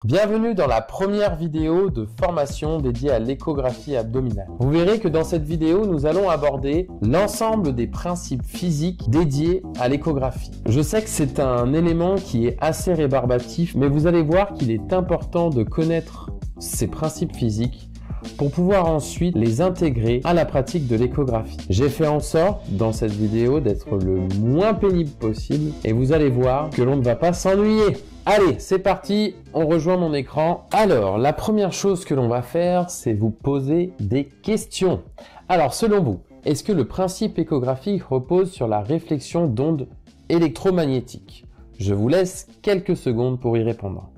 Bienvenue dans la première vidéo de formation dédiée à l'échographie abdominale. Vous verrez que dans cette vidéo, nous allons aborder l'ensemble des principes physiques dédiés à l'échographie. Je sais que c'est un élément qui est assez rébarbatif, mais vous allez voir qu'il est important de connaître ces principes physiques pour pouvoir ensuite les intégrer à la pratique de l'échographie. J'ai fait en sorte dans cette vidéo d'être le moins pénible possible et vous allez voir que l'on ne va pas s'ennuyer. Allez, c'est parti, on rejoint mon écran. Alors, la première chose que l'on va faire, c'est vous poser des questions. Alors, selon vous, est-ce que le principe échographique repose sur la réflexion d'ondes électromagnétiques? Je vous laisse quelques secondes pour y répondre.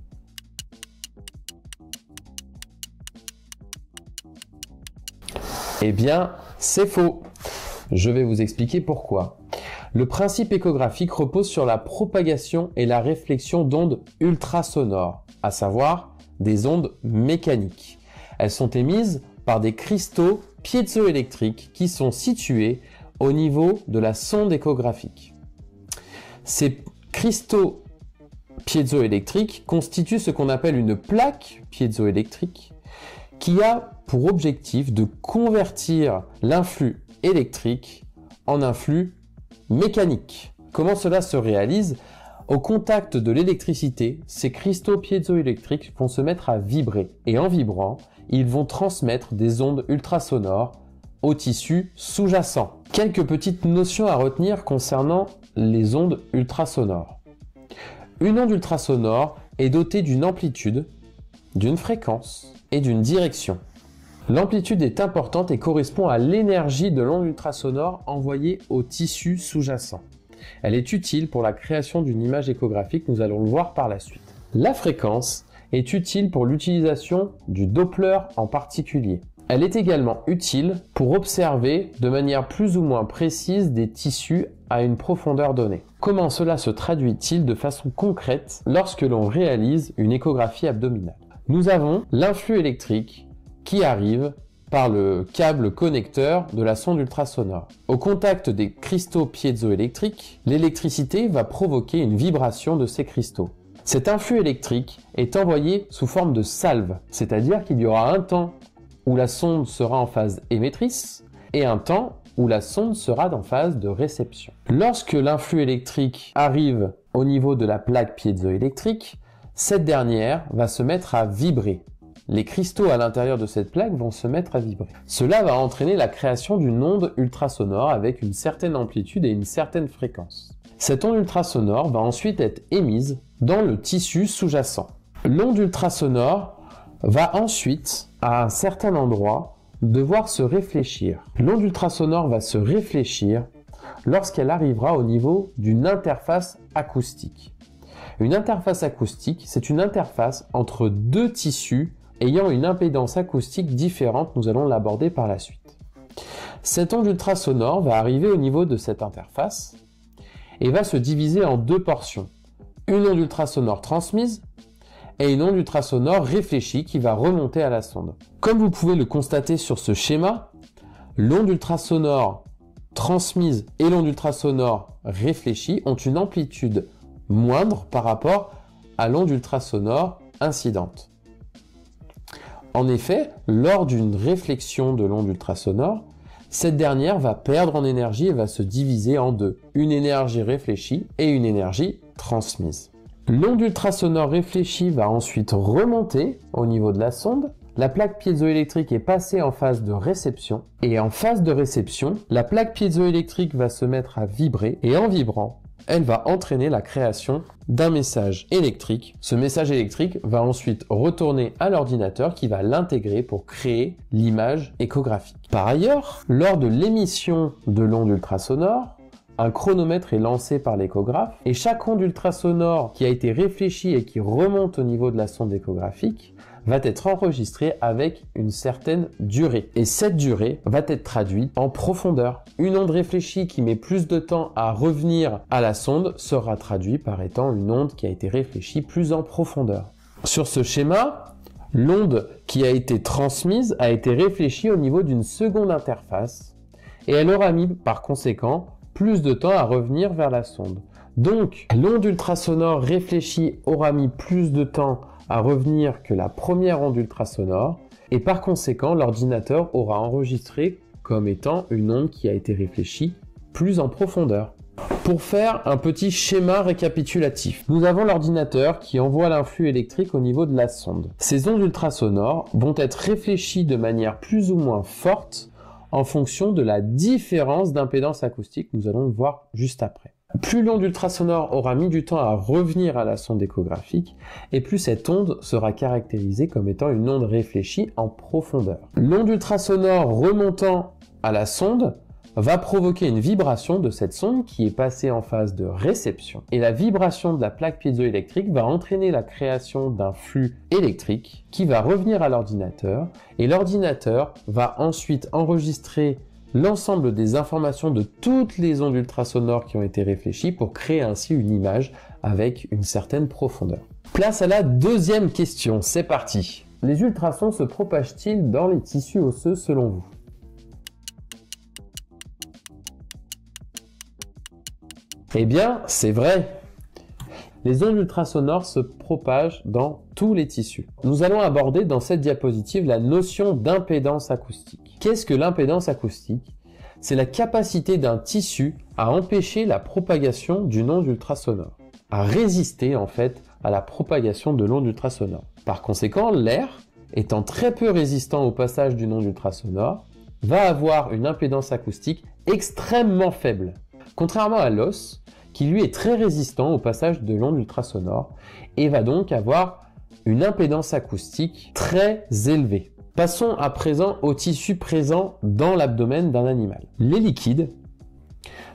Eh bien, c'est faux. Je vais vous expliquer pourquoi. Le principe échographique repose sur la propagation et la réflexion d'ondes ultrasonores, à savoir des ondes mécaniques. Elles sont émises par des cristaux piézoélectriques qui sont situés au niveau de la sonde échographique. Ces cristaux piézoélectriques constituent ce qu'on appelle une plaque piézoélectrique qui a pour objectif de convertir l'influx électrique en un flux mécanique. Comment cela se réalise? Au contact de l'électricité, ces cristaux piézoélectriques vont se mettre à vibrer et en vibrant, ils vont transmettre des ondes ultrasonores au tissu sous-jacent. Quelques petites notions à retenir concernant les ondes ultrasonores. Une onde ultrasonore est dotée d'une amplitude, d'une fréquence et d'une direction. L'amplitude est importante et correspond à l'énergie de l'onde ultrasonore envoyée au tissu sous-jacent. Elle est utile pour la création d'une image échographique, nous allons le voir par la suite. La fréquence est utile pour l'utilisation du Doppler en particulier. Elle est également utile pour observer de manière plus ou moins précise des tissus à une profondeur donnée. Comment cela se traduit-il de façon concrète lorsque l'on réalise une échographie abdominale? Nous avons l'influx électrique qui arrive par le câble connecteur de la sonde ultrasonore. Au contact des cristaux piézoélectriques, l'électricité va provoquer une vibration de ces cristaux. Cet influx électrique est envoyé sous forme de salve, c'est-à-dire qu'il y aura un temps où la sonde sera en phase émettrice et un temps où la sonde sera en phase de réception. Lorsque l'influx électrique arrive au niveau de la plaque piézoélectrique, cette dernière va se mettre à vibrer. Les cristaux à l'intérieur de cette plaque vont se mettre à vibrer. Cela va entraîner la création d'une onde ultrasonore avec une certaine amplitude et une certaine fréquence. Cette onde ultrasonore va ensuite être émise dans le tissu sous-jacent. L'onde ultrasonore va ensuite, à un certain endroit, devoir se réfléchir. L'onde ultrasonore va se réfléchir lorsqu'elle arrivera au niveau d'une interface acoustique. Une interface acoustique, c'est une interface entre deux tissus ayant une impédance acoustique différente, nous allons l'aborder par la suite. Cette onde ultrasonore va arriver au niveau de cette interface et va se diviser en deux portions. Une onde ultrasonore transmise et une onde ultrasonore réfléchie qui va remonter à la sonde. Comme vous pouvez le constater sur ce schéma, l'onde ultrasonore transmise et l'onde ultrasonore réfléchie ont une amplitude moindre par rapport à l'onde ultrasonore incidente. En effet, lors d'une réflexion de l'onde ultrasonore, cette dernière va perdre en énergie et va se diviser en deux, une énergie réfléchie et une énergie transmise. L'onde ultrasonore réfléchie va ensuite remonter au niveau de la sonde. La plaque piézoélectrique est passée en phase de réception et en phase de réception, la plaque piézoélectrique va se mettre à vibrer et en vibrant, elle va entraîner la création d'un message électrique. Ce message électrique va ensuite retourner à l'ordinateur qui va l'intégrer pour créer l'image échographique. Par ailleurs, lors de l'émission de l'onde ultrasonore, un chronomètre est lancé par l'échographe et chaque onde ultrasonore qui a été réfléchie et qui remonte au niveau de la sonde échographique va être enregistrée avec une certaine durée. Et cette durée va être traduite en profondeur. Une onde réfléchie qui met plus de temps à revenir à la sonde sera traduite par étant une onde qui a été réfléchie plus en profondeur. Sur ce schéma, l'onde qui a été transmise a été réfléchie au niveau d'une seconde interface et elle aura mis par conséquent plus de temps à revenir vers la sonde. Donc, l'onde ultrasonore réfléchie aura mis plus de temps à revenir que la première onde ultrasonore et par conséquent l'ordinateur aura enregistré comme étant une onde qui a été réfléchie plus en profondeur. Pour faire un petit schéma récapitulatif, nous avons l'ordinateur qui envoie l'influx électrique au niveau de la sonde. Ces ondes ultrasonores vont être réfléchies de manière plus ou moins forte en fonction de la différence d'impédance acoustique, nous allons le voir juste après. Plus l'onde ultrasonore aura mis du temps à revenir à la sonde échographique, et plus cette onde sera caractérisée comme étant une onde réfléchie en profondeur. L'onde ultrasonore remontant à la sonde va provoquer une vibration de cette sonde qui est passée en phase de réception. Et la vibration de la plaque piézoélectrique va entraîner la création d'un flux électrique qui va revenir à l'ordinateur, et l'ordinateur va ensuite enregistrer l'ensemble des informations de toutes les ondes ultrasonores qui ont été réfléchies pour créer ainsi une image avec une certaine profondeur. Place à la deuxième question, c'est parti. Les ultrasons se propagent-ils dans les tissus osseux selon vous? Eh bien, c'est vrai. Les ondes ultrasonores se propagent dans tous les tissus. Nous allons aborder dans cette diapositive la notion d'impédance acoustique. Qu'est-ce que l'impédance acoustique? C'est la capacité d'un tissu à empêcher la propagation d'une onde ultrasonore, à résister en fait à la propagation de l'onde ultrasonore. Par conséquent, l'air, étant très peu résistant au passage d'une onde ultrasonore, va avoir une impédance acoustique extrêmement faible. Contrairement à l'os, qui lui est très résistant au passage de l'onde ultrasonore et va donc avoir une impédance acoustique très élevée. Passons à présent aux tissus présents dans l'abdomen d'un animal. Les liquides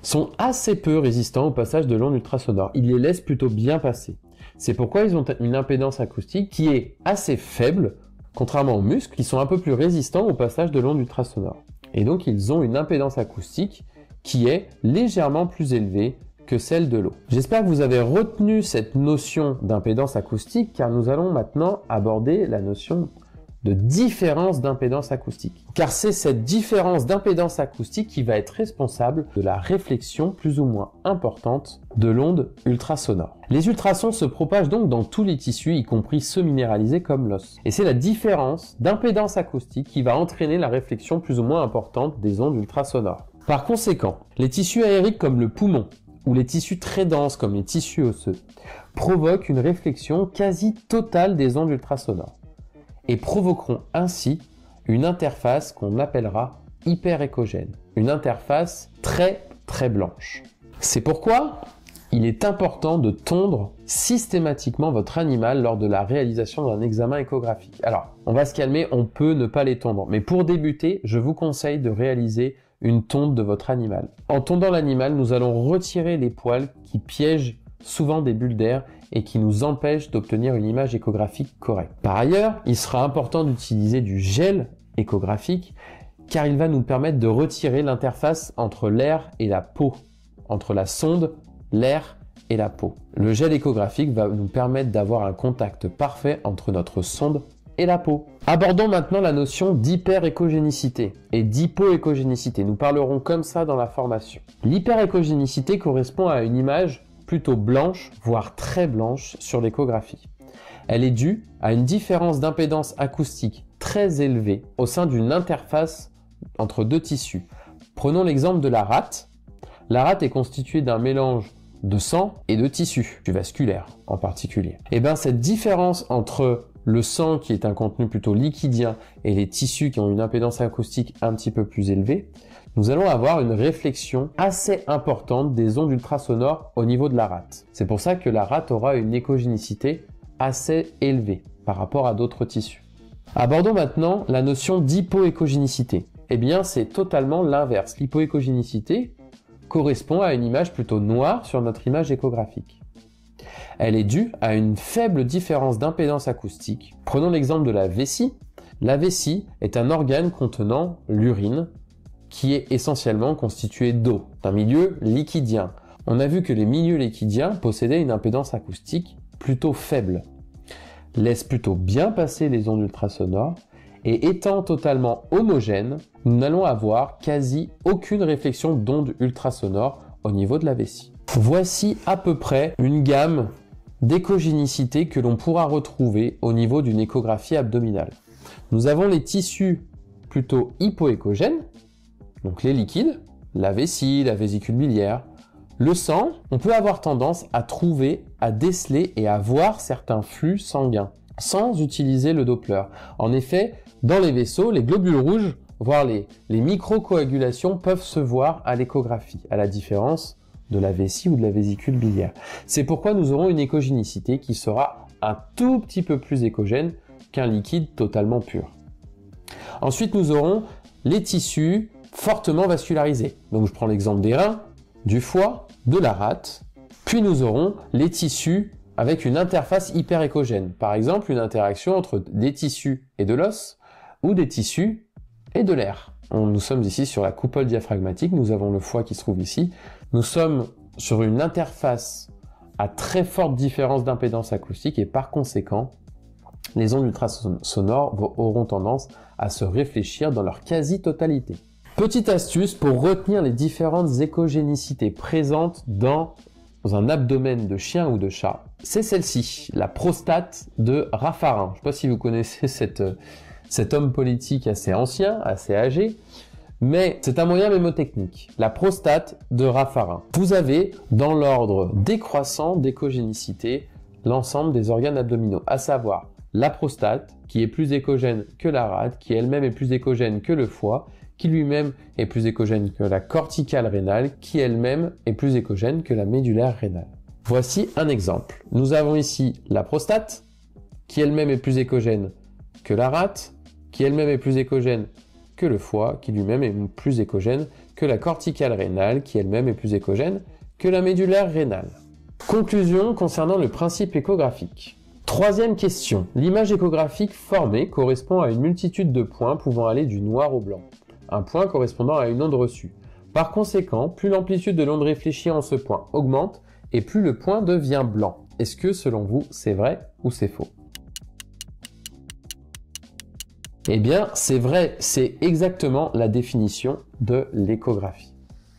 sont assez peu résistants au passage de l'onde ultrasonore. Ils les laissent plutôt bien passer. C'est pourquoi ils ont une impédance acoustique qui est assez faible, contrairement aux muscles qui sont un peu plus résistants au passage de l'onde ultrasonore. Et donc ils ont une impédance acoustique qui est légèrement plus élevée que celle de l'eau. J'espère que vous avez retenu cette notion d'impédance acoustique car nous allons maintenant aborder la notion de différence d'impédance acoustique. Car c'est cette différence d'impédance acoustique qui va être responsable de la réflexion plus ou moins importante de l'onde ultrasonore. Les ultrasons se propagent donc dans tous les tissus, y compris ceux minéralisés comme l'os. Et c'est la différence d'impédance acoustique qui va entraîner la réflexion plus ou moins importante des ondes ultrasonores. Par conséquent, les tissus aériques comme le poumon, ou les tissus très denses comme les tissus osseux, provoquent une réflexion quasi totale des ondes ultrasonores et provoqueront ainsi une interface qu'on appellera hyperéchogène, une interface très blanche. C'est pourquoi il est important de tondre systématiquement votre animal lors de la réalisation d'un examen échographique. Alors, on va se calmer, on peut ne pas les tondre, mais pour débuter, je vous conseille de réaliser une tonde de votre animal. En tondant l'animal, nous allons retirer les poils qui piègent souvent des bulles d'air et qui nous empêchent d'obtenir une image échographique correcte. Par ailleurs, il sera important d'utiliser du gel échographique car il va nous permettre de retirer l'interface entre l'air et la peau, entre la sonde, l'air et la peau. Le gel échographique va nous permettre d'avoir un contact parfait entre notre sonde et la peau. Abordons maintenant la notion d'hyperéchogénicité et d'hypoéchogénicité. Nous parlerons comme ça dans la formation. L'hyperéchogénicité correspond à une image plutôt blanche, voire très blanche sur l'échographie. Elle est due à une différence d'impédance acoustique très élevée au sein d'une interface entre deux tissus. Prenons l'exemple de la rate. La rate est constituée d'un mélange de sang et de tissu, du vasculaire en particulier. Et bien cette différence entre le sang qui est un contenu plutôt liquidien et les tissus qui ont une impédance acoustique un petit peu plus élevée, nous allons avoir une réflexion assez importante des ondes ultrasonores au niveau de la rate. C'est pour ça que la rate aura une échogénicité assez élevée par rapport à d'autres tissus. Abordons maintenant la notion d'hypoéchogénicité. Eh bien, c'est totalement l'inverse. L'hypoéchogénicité correspond à une image plutôt noire sur notre image échographique. Elle est due à une faible différence d'impédance acoustique. Prenons l'exemple de la vessie. La vessie est un organe contenant l'urine qui est essentiellement constitué d'eau, d'un milieu liquidien. On a vu que les milieux liquidiens possédaient une impédance acoustique plutôt faible, laissent plutôt bien passer les ondes ultrasonores et étant totalement homogènes, nous n'allons avoir quasi aucune réflexion d'ondes ultrasonores au niveau de la vessie. Voici à peu près une gamme d'écogénicité que l'on pourra retrouver au niveau d'une échographie abdominale. Nous avons les tissus plutôt hypoécogènes, donc les liquides, la vessie, la vésicule biliaire. Le sang, on peut avoir tendance à trouver, à déceler et à voir certains flux sanguins sans utiliser le Doppler. En effet, dans les vaisseaux, les globules rouges, voire les microcoagulations peuvent se voir à l'échographie, à la différence de la vessie ou de la vésicule biliaire. C'est pourquoi nous aurons une échogénicité qui sera un tout petit peu plus échogène qu'un liquide totalement pur. Ensuite, nous aurons les tissus fortement vascularisés. Donc je prends l'exemple des reins, du foie, de la rate. Puis nous aurons les tissus avec une interface hyperéchogène. Par exemple, une interaction entre des tissus et de l'os ou des tissus et de l'air. Nous sommes ici sur la coupole diaphragmatique, nous avons le foie qui se trouve ici. Nous sommes sur une interface à très forte différence d'impédance acoustique et par conséquent, les ondes ultrasonores auront tendance à se réfléchir dans leur quasi-totalité. Petite astuce pour retenir les différentes échogénicités présentes dans un abdomen de chien ou de chat, c'est celle-ci, la prostate de Raffarin. Je ne sais pas si vous connaissez cet homme politique assez ancien, assez âgé, mais c'est un moyen mémotechnique. La prostate de Raffarin. Vous avez, dans l'ordre décroissant d'échogénicité, l'ensemble des organes abdominaux, à savoir la prostate, qui est plus échogène que la rate, qui elle-même est plus échogène que le foie, qui lui-même est plus échogène que la corticale rénale, qui elle-même est plus échogène que la médullaire rénale. Voici un exemple. Nous avons ici la prostate, qui elle-même est plus échogène que la rate, qui elle-même est plus échogène que le foie, qui lui-même est plus échogène que la corticale rénale, qui elle-même est plus échogène que la médullaire rénale. Conclusion concernant le principe échographique. Troisième question. L'image échographique formée correspond à une multitude de points pouvant aller du noir au blanc. Un point correspondant à une onde reçue. Par conséquent, plus l'amplitude de l'onde réfléchie en ce point augmente, et plus le point devient blanc. Est-ce que, selon vous, c'est vrai ou c'est faux? Eh bien, c'est vrai, c'est exactement la définition de l'échographie.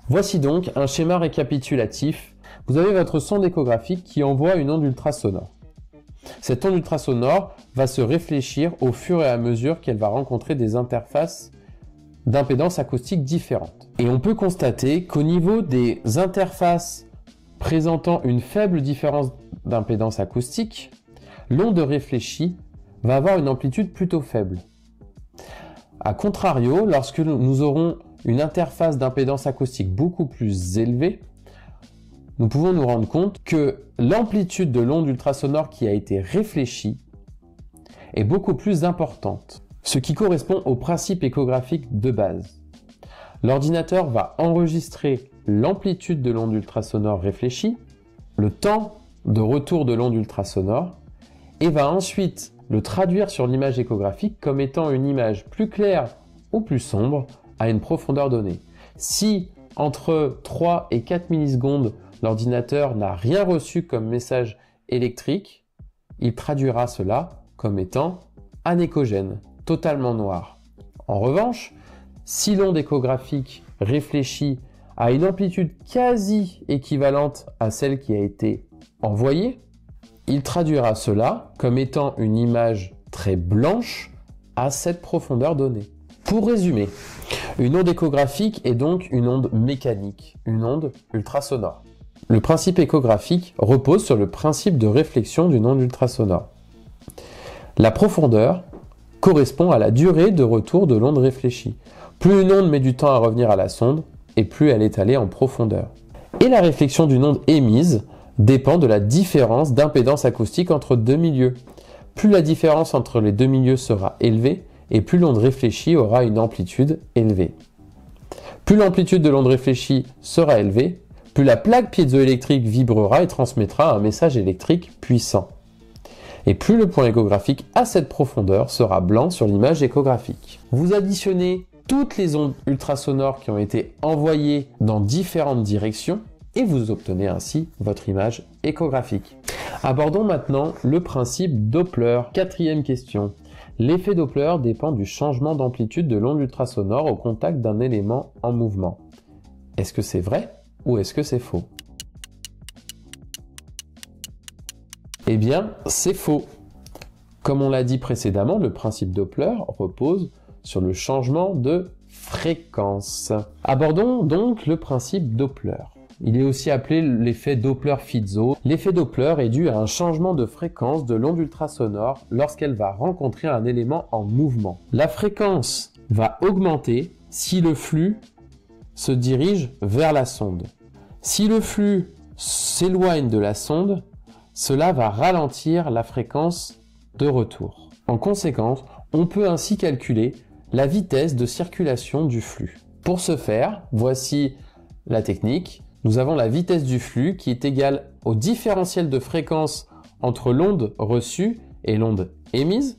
Voici donc un schéma récapitulatif. Vous avez votre sonde échographique qui envoie une onde ultrasonore. Cette onde ultrasonore va se réfléchir au fur et à mesure qu'elle va rencontrer des interfaces d'impédance acoustique différentes. Et on peut constater qu'au niveau des interfaces présentant une faible différence d'impédance acoustique, l'onde réfléchie va avoir une amplitude plutôt faible. A contrario, lorsque nous aurons une interface d'impédance acoustique beaucoup plus élevée, nous pouvons nous rendre compte que l'amplitude de l'onde ultrasonore qui a été réfléchie est beaucoup plus importante, ce qui correspond au principe échographique de base. L'ordinateur va enregistrer l'amplitude de l'onde ultrasonore réfléchie, le temps de retour de l'onde ultrasonore, et va ensuite le traduire sur l'image échographique comme étant une image plus claire ou plus sombre à une profondeur donnée. Si entre 3 et 4 millisecondes, l'ordinateur n'a rien reçu comme message électrique, il traduira cela comme étant anéchogène, totalement noir. En revanche, si l'onde échographique réfléchit à une amplitude quasi équivalente à celle qui a été envoyée, il traduira cela comme étant une image très blanche à cette profondeur donnée. Pour résumer, une onde échographique est donc une onde mécanique, une onde ultrasonore. Le principe échographique repose sur le principe de réflexion d'une onde ultrasonore. La profondeur correspond à la durée de retour de l'onde réfléchie. Plus une onde met du temps à revenir à la sonde, et plus elle est allée en profondeur. Et la réflexion d'une onde émise dépend de la différence d'impédance acoustique entre deux milieux. Plus la différence entre les deux milieux sera élevée, et plus l'onde réfléchie aura une amplitude élevée. Plus l'amplitude de l'onde réfléchie sera élevée, plus la plaque piézoélectrique vibrera et transmettra un message électrique puissant. Et plus le point échographique à cette profondeur sera blanc sur l'image échographique. Vous additionnez toutes les ondes ultrasonores qui ont été envoyées dans différentes directions et vous obtenez ainsi votre image échographique. Abordons maintenant le principe Doppler. Quatrième question. L'effet Doppler dépend du changement d'amplitude de l'onde ultrasonore au contact d'un élément en mouvement. Est-ce que c'est vrai ou est-ce que c'est faux? bien, c'est faux. Comme on l'a dit précédemment, le principe Doppler repose sur le changement de fréquence. Abordons donc le principe Doppler. Il est aussi appelé l'effet Doppler-Fizeau. L'effet Doppler est dû à un changement de fréquence de l'onde ultrasonore lorsqu'elle va rencontrer un élément en mouvement. La fréquence va augmenter si le flux se dirige vers la sonde. Si le flux s'éloigne de la sonde, cela va ralentir la fréquence de retour. En conséquence, on peut ainsi calculer la vitesse de circulation du flux. Pour ce faire, voici la technique. Nous avons la vitesse du flux qui est égale au différentiel de fréquence entre l'onde reçue et l'onde émise,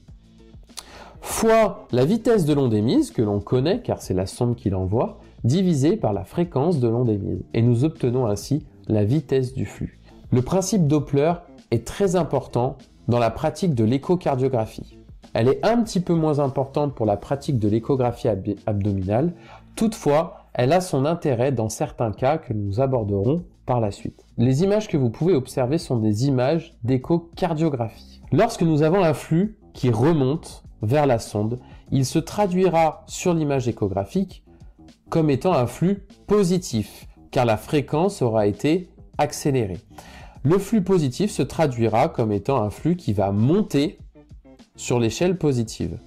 fois la vitesse de l'onde émise, que l'on connaît car c'est la sonde qui l'envoie, divisé par la fréquence de l'onde émise. Et nous obtenons ainsi la vitesse du flux. Le principe Doppler est très important dans la pratique de l'échocardiographie. Elle est un petit peu moins importante pour la pratique de l'échographie abdominale, toutefois, elle a son intérêt dans certains cas que nous aborderons par la suite. Les images que vous pouvez observer sont des images d'échocardiographie. Lorsque nous avons un flux qui remonte vers la sonde, il se traduira sur l'image échographique comme étant un flux positif, car la fréquence aura été accélérée. Le flux positif se traduira comme étant un flux qui va monter sur l'échelle positive.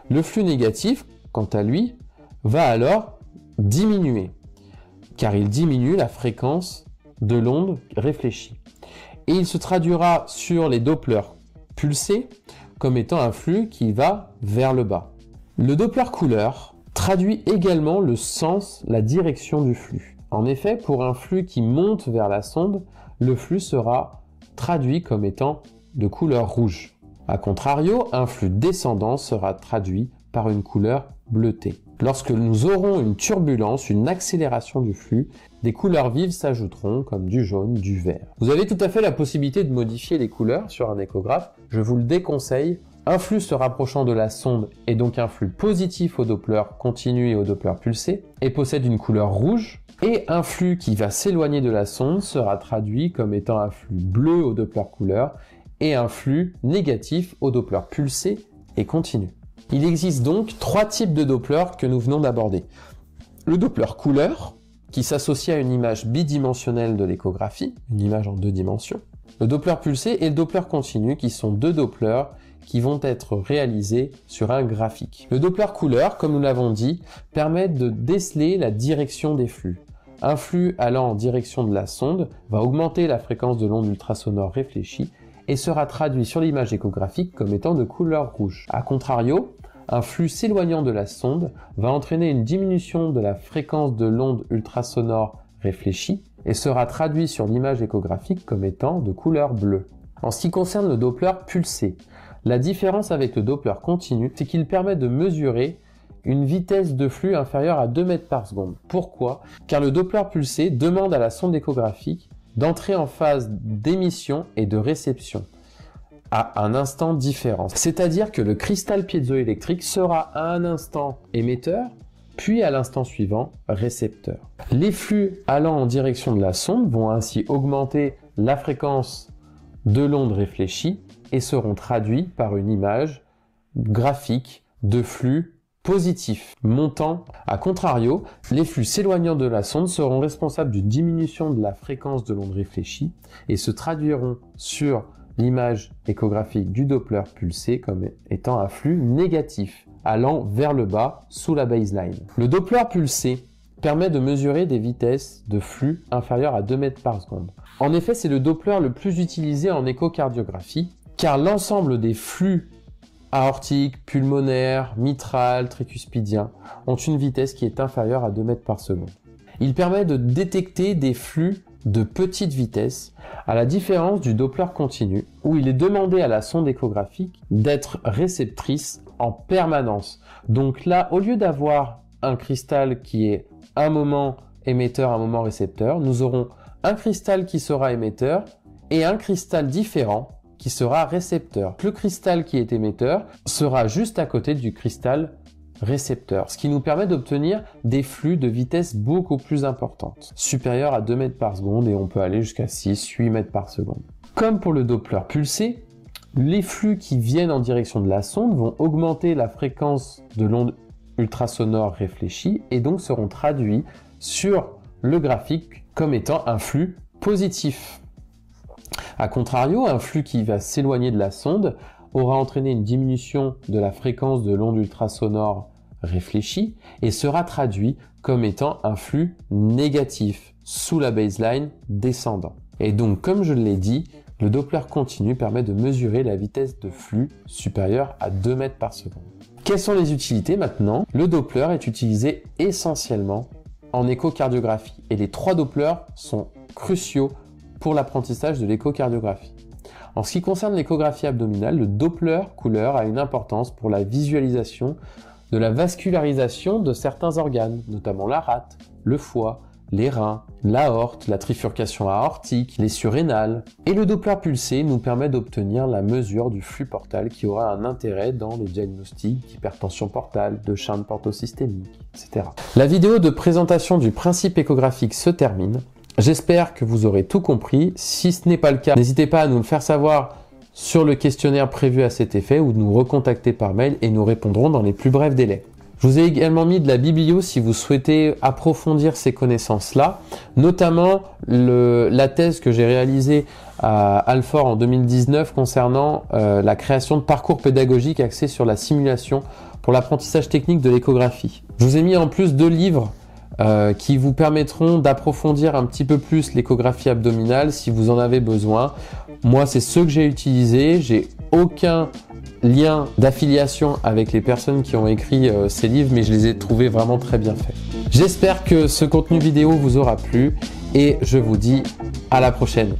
Le flux négatif, quant à lui, va alors diminuer, car il diminue la fréquence de l'onde réfléchie. Et il se traduira sur les Dopplers pulsés comme étant un flux qui va vers le bas. Le Doppler couleur traduit également le sens, la direction du flux. En effet, pour un flux qui monte vers la sonde, le flux sera traduit comme étant de couleur rouge. A contrario, un flux descendant sera traduit par une couleur bleutée. Lorsque nous aurons une turbulence, une accélération du flux, des couleurs vives s'ajouteront comme du jaune, du vert. Vous avez tout à fait la possibilité de modifier les couleurs sur un échographe, je vous le déconseille. Un flux se rapprochant de la sonde est donc un flux positif au Doppler continu et au Doppler pulsé et possède une couleur rouge, et un flux qui va s'éloigner de la sonde sera traduit comme étant un flux bleu au Doppler couleur et un flux négatif au Doppler pulsé et continu. Il existe donc trois types de Doppler que nous venons d'aborder. Le Doppler couleur, qui s'associe à une image bidimensionnelle de l'échographie, une image en 2 dimensions. Le Doppler pulsé et le Doppler continu, qui sont 2 Dopplers qui vont être réalisés sur un graphique. Le Doppler couleur, comme nous l'avons dit, permet de déceler la direction des flux. Un flux allant en direction de la sonde va augmenter la fréquence de l'onde ultrasonore réfléchie et sera traduit sur l'image échographique comme étant de couleur rouge. A contrario, un flux s'éloignant de la sonde va entraîner une diminution de la fréquence de l'onde ultrasonore réfléchie et sera traduit sur l'image échographique comme étant de couleur bleue. En ce qui concerne le Doppler pulsé, la différence avec le Doppler continu, c'est qu'il permet de mesurer une vitesse de flux inférieure à 2 mètres par seconde. Pourquoi? Car le Doppler pulsé demande à la sonde échographique d'entrer en phase d'émission et de réception à un instant différent. C'est-à-dire que le cristal piézoélectrique sera à un instant émetteur, puis à l'instant suivant récepteur. Les flux allant en direction de la sonde vont ainsi augmenter la fréquence de l'onde réfléchie et seront traduits par une image graphique de flux positif montant. A contrario, les flux s'éloignant de la sonde seront responsables d'une diminution de la fréquence de l'onde réfléchie et se traduiront sur l'image échographique du Doppler pulsé comme étant un flux négatif allant vers le bas sous la baseline. Le Doppler pulsé permet de mesurer des vitesses de flux inférieures à 2 mètres par seconde. En effet, c'est le Doppler le plus utilisé en échocardiographie car l'ensemble des flux aortique, pulmonaire, mitral, tricuspidien ont une vitesse qui est inférieure à 2 mètres par seconde. Il permet de détecter des flux de petite vitesse, à la différence du Doppler continu, où il est demandé à la sonde échographique d'être réceptrice en permanence. Donc là, au lieu d'avoir un cristal qui est un moment émetteur, un moment récepteur, nous aurons un cristal qui sera émetteur et un cristal différent qui sera récepteur. Le cristal qui est émetteur sera juste à côté du cristal récepteur, ce qui nous permet d'obtenir des flux de vitesse beaucoup plus importantes, supérieures à 2 mètres par seconde et on peut aller jusqu'à 6-8 mètres par seconde. Comme pour le Doppler pulsé, les flux qui viennent en direction de la sonde vont augmenter la fréquence de l'onde ultrasonore réfléchie et donc seront traduits sur le graphique comme étant un flux positif. A contrario, un flux qui va s'éloigner de la sonde aura entraîné une diminution de la fréquence de l'onde ultrasonore réfléchie et sera traduit comme étant un flux négatif sous la baseline descendant. Et donc, comme je l'ai dit, le Doppler continu permet de mesurer la vitesse de flux supérieure à 2 mètres par seconde. Quelles sont les utilités maintenant? Le Doppler est utilisé essentiellement en échocardiographie et les 3 Dopplers sont cruciaux pour l'apprentissage de l'échocardiographie. En ce qui concerne l'échographie abdominale, le Doppler couleur a une importance pour la visualisation de la vascularisation de certains organes, notamment la rate, le foie, les reins, l'aorte, la trifurcation aortique, les surrénales. Et le Doppler pulsé nous permet d'obtenir la mesure du flux portal qui aura un intérêt dans les diagnostics d'hypertension portale, de shunt portosystémique, etc. La vidéo de présentation du principe échographique se termine. J'espère que vous aurez tout compris. Si ce n'est pas le cas, n'hésitez pas à nous le faire savoir sur le questionnaire prévu à cet effet ou nous recontacter par mail et nous répondrons dans les plus brefs délais. Je vous ai également mis de la biblio si vous souhaitez approfondir ces connaissances-là, notamment la thèse que j'ai réalisée à Alfort en 2019 concernant la création de parcours pédagogiques axés sur la simulation pour l'apprentissage technique de l'échographie. Je vous ai mis en plus 2 livres qui vous permettront d'approfondir un petit peu plus l'échographie abdominale si vous en avez besoin. Moi, c'est ceux que j'ai utilisés. J'ai aucun lien d'affiliation avec les personnes qui ont écrit ces livres, mais je les ai trouvés vraiment très bien faits. J'espère que ce contenu vidéo vous aura plu et je vous dis à la prochaine.